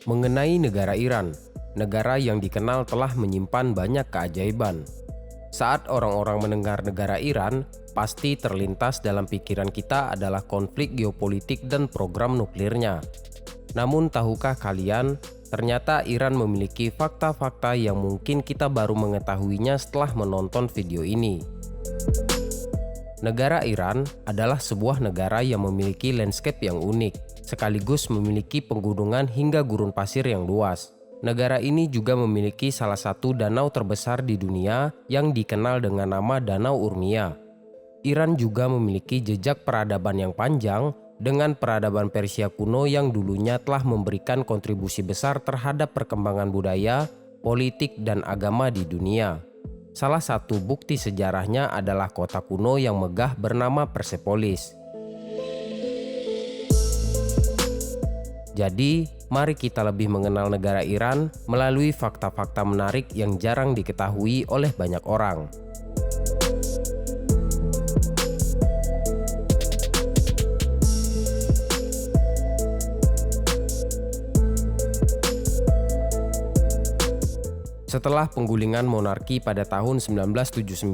Mengenai negara Iran, negara yang dikenal telah menyimpan banyak keajaiban. Saat orang-orang mendengar negara Iran, pasti terlintas dalam pikiran kita adalah konflik geopolitik dan program nuklirnya. Namun tahukah kalian, ternyata Iran memiliki fakta-fakta yang mungkin kita baru mengetahuinya setelah menonton video ini. Negara Iran adalah sebuah negara yang memiliki landscape yang unik, sekaligus memiliki pegunungan hingga gurun pasir yang luas. Negara ini juga memiliki salah satu danau terbesar di dunia yang dikenal dengan nama Danau Urmia. Iran juga memiliki jejak peradaban yang panjang dengan peradaban Persia kuno yang dulunya telah memberikan kontribusi besar terhadap perkembangan budaya, politik, dan agama di dunia. Salah satu bukti sejarahnya adalah kota kuno yang megah bernama Persepolis. Jadi, mari kita lebih mengenal negara Iran melalui fakta-fakta menarik yang jarang diketahui oleh banyak orang. Setelah penggulingan monarki pada tahun 1979,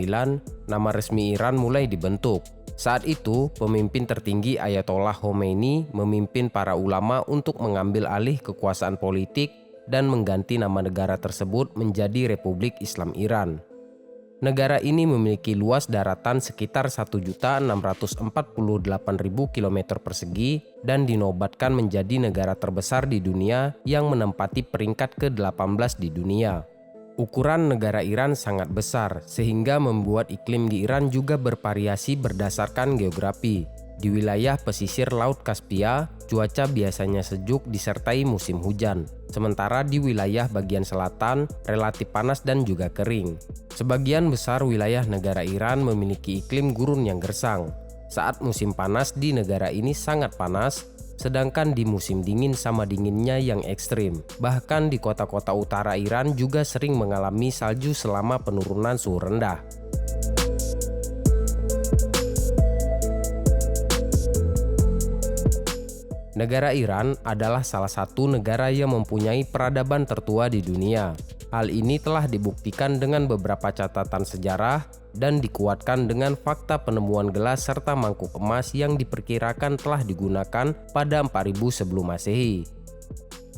nama resmi Iran mulai dibentuk. Saat itu, pemimpin tertinggi Ayatollah Khomeini memimpin para ulama untuk mengambil alih kekuasaan politik dan mengganti nama negara tersebut menjadi Republik Islam Iran. Negara ini memiliki luas daratan sekitar 1.648.000 km persegi dan dinobatkan menjadi negara terbesar di dunia yang menempati peringkat ke-18 di dunia. Ukuran negara Iran sangat besar, sehingga membuat iklim di Iran juga bervariasi berdasarkan geografi. Di wilayah pesisir Laut Kaspia, cuaca biasanya sejuk disertai musim hujan. Sementara di wilayah bagian selatan, relatif panas dan juga kering. Sebagian besar wilayah negara Iran memiliki iklim gurun yang gersang. Saat musim panas di negara ini sangat panas, sedangkan di musim dingin sama dinginnya yang ekstrim. Bahkan di kota-kota utara Iran juga sering mengalami salju selama penurunan suhu rendah. Negara Iran adalah salah satu negara yang mempunyai peradaban tertua di dunia. Hal ini telah dibuktikan dengan beberapa catatan sejarah dan dikuatkan dengan fakta penemuan gelas serta mangkuk emas yang diperkirakan telah digunakan pada 4000 sebelum Masehi.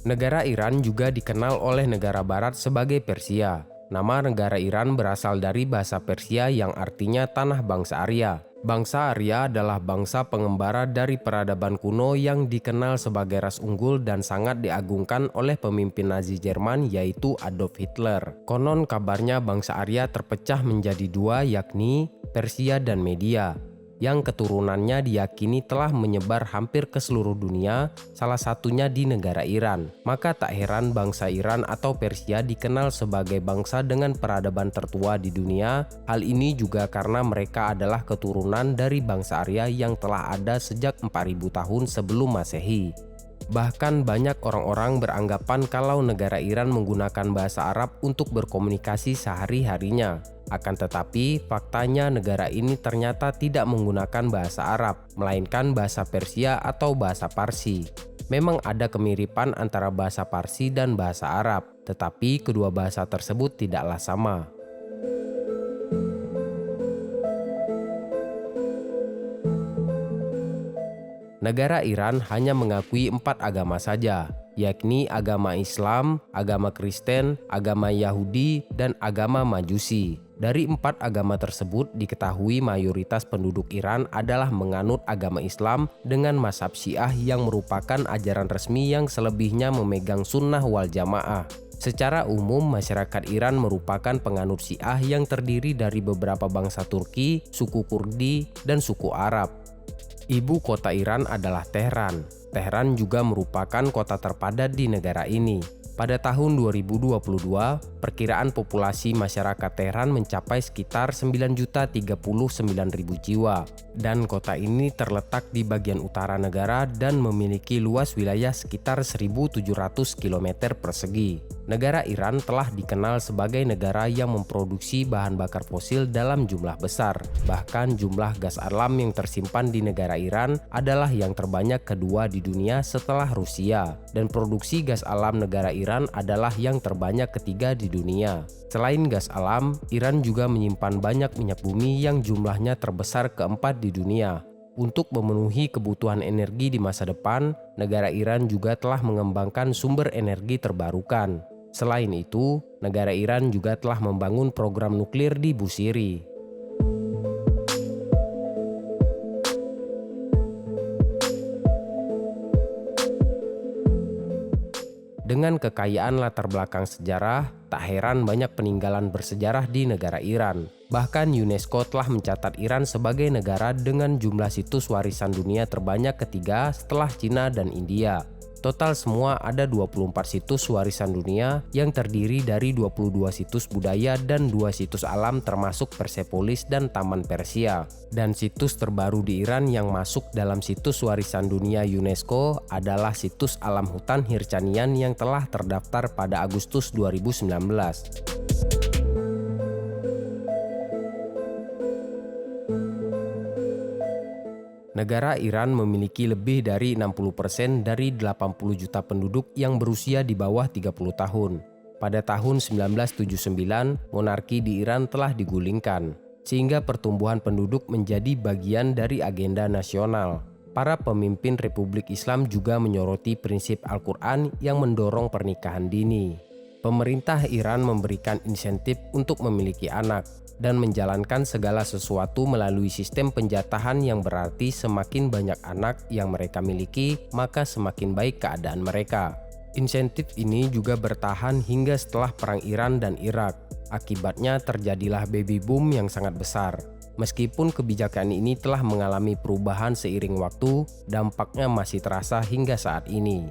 Negara Iran juga dikenal oleh negara barat sebagai Persia. Nama negara Iran berasal dari bahasa Persia yang artinya tanah bangsa Arya. Bangsa Arya adalah bangsa pengembara dari peradaban kuno yang dikenal sebagai ras unggul dan sangat diagungkan oleh pemimpin Nazi Jerman yaitu Adolf Hitler. Konon kabarnya bangsa Arya terpecah menjadi dua, yakni Persia dan Media, yang keturunannya diyakini telah menyebar hampir ke seluruh dunia, salah satunya di negara Iran. Maka tak heran bangsa Iran atau Persia dikenal sebagai bangsa dengan peradaban tertua di dunia. Hal ini juga karena mereka adalah keturunan dari bangsa Arya yang telah ada sejak 4000 tahun sebelum Masehi. Bahkan banyak orang-orang beranggapan kalau negara Iran menggunakan bahasa Arab untuk berkomunikasi sehari-harinya. Akan tetapi, faktanya negara ini ternyata tidak menggunakan bahasa Arab, melainkan bahasa Persia atau bahasa Parsi. Memang ada kemiripan antara bahasa Parsi dan bahasa Arab, tetapi kedua bahasa tersebut tidaklah sama. Negara Iran hanya mengakui 4 agama saja, yakni agama Islam, agama Kristen, agama Yahudi, dan agama Majusi. Dari 4 agama tersebut diketahui mayoritas penduduk Iran adalah menganut agama Islam dengan mazhab Syiah yang merupakan ajaran resmi yang selebihnya memegang sunnah wal jamaah. Secara umum, masyarakat Iran merupakan penganut Syiah yang terdiri dari beberapa bangsa Turki, suku Kurdi, dan suku Arab. Ibu kota Iran adalah Tehran. Tehran juga merupakan kota terpadat di negara ini. Pada tahun 2022, perkiraan populasi masyarakat Teheran mencapai sekitar 9.039.000 jiwa, dan kota ini terletak di bagian utara negara dan memiliki luas wilayah sekitar 1.700 km persegi. Negara Iran telah dikenal sebagai negara yang memproduksi bahan bakar fosil dalam jumlah besar. Bahkan jumlah gas alam yang tersimpan di negara Iran adalah yang terbanyak kedua di dunia setelah Rusia, dan produksi gas alam negara Iran adalah yang terbanyak ketiga di dunia. Selain gas alam, Iran juga menyimpan banyak minyak bumi yang jumlahnya terbesar keempat di dunia. Untuk memenuhi kebutuhan energi di masa depan, negara Iran juga telah mengembangkan sumber energi terbarukan. Selain itu, negara Iran juga telah membangun program nuklir di Busiri. Dengan kekayaan latar belakang sejarah, tak heran banyak peninggalan bersejarah di negara Iran. Bahkan UNESCO telah mencatat Iran sebagai negara dengan jumlah situs warisan dunia terbanyak ketiga setelah Cina dan India. Total semua ada 24 situs warisan dunia yang terdiri dari 22 situs budaya dan 2 situs alam termasuk Persepolis dan Taman Persia. Dan situs terbaru di Iran yang masuk dalam situs warisan dunia UNESCO adalah situs alam hutan Hircanian yang telah terdaftar pada Agustus 2019. Negara Iran memiliki lebih dari 60% dari 80 juta penduduk yang berusia di bawah 30 tahun. Pada tahun 1979, monarki di Iran telah digulingkan, sehingga pertumbuhan penduduk menjadi bagian dari agenda nasional. Para pemimpin Republik Islam juga menyoroti prinsip Al-Quran yang mendorong pernikahan dini. Pemerintah Iran memberikan insentif untuk memiliki anak dan menjalankan segala sesuatu melalui sistem penjatahan yang berarti semakin banyak anak yang mereka miliki, maka semakin baik keadaan mereka. Insentif ini juga bertahan hingga setelah Perang Iran dan Irak. Akibatnya terjadilah baby boom yang sangat besar. Meskipun kebijakan ini telah mengalami perubahan seiring waktu, dampaknya masih terasa hingga saat ini.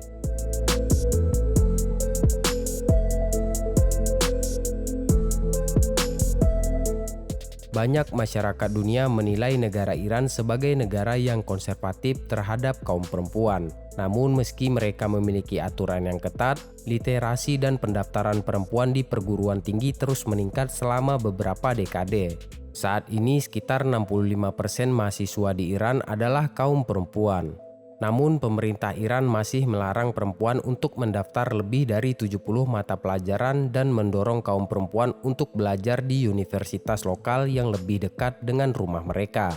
Banyak masyarakat dunia menilai negara Iran sebagai negara yang konservatif terhadap kaum perempuan. Namun meski mereka memiliki aturan yang ketat, literasi dan pendaftaran perempuan di perguruan tinggi terus meningkat selama beberapa dekade. Saat ini sekitar 65% mahasiswa di Iran adalah kaum perempuan. Namun pemerintah Iran masih melarang perempuan untuk mendaftar lebih dari 70 mata pelajaran dan mendorong kaum perempuan untuk belajar di universitas lokal yang lebih dekat dengan rumah mereka.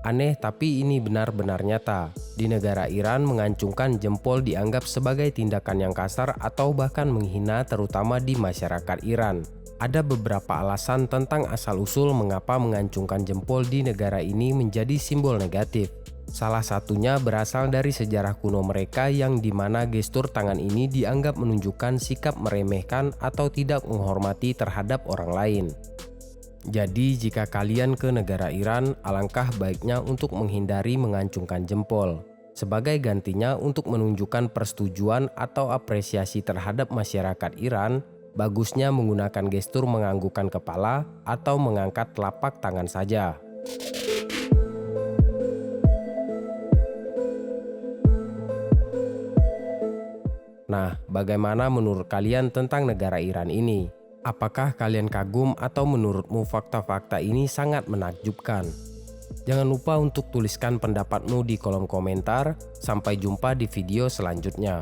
Aneh tapi ini benar-benar nyata. Di negara Iran, mengacungkan jempol dianggap sebagai tindakan yang kasar atau bahkan menghina, terutama di masyarakat Iran. Ada beberapa alasan tentang asal-usul mengapa mengacungkan jempol di negara ini menjadi simbol negatif. Salah satunya berasal dari sejarah kuno mereka yang dimana gestur tangan ini dianggap menunjukkan sikap meremehkan atau tidak menghormati terhadap orang lain. Jadi jika kalian ke negara Iran, alangkah baiknya untuk menghindari mengacungkan jempol. Sebagai gantinya untuk menunjukkan persetujuan atau apresiasi terhadap masyarakat Iran, bagusnya menggunakan gestur menganggukkan kepala atau mengangkat telapak tangan saja. Nah, bagaimana menurut kalian tentang negara Iran ini? Apakah kalian kagum atau menurutmu fakta-fakta ini sangat menakjubkan? Jangan lupa untuk tuliskan pendapatmu di kolom komentar. Sampai jumpa di video selanjutnya.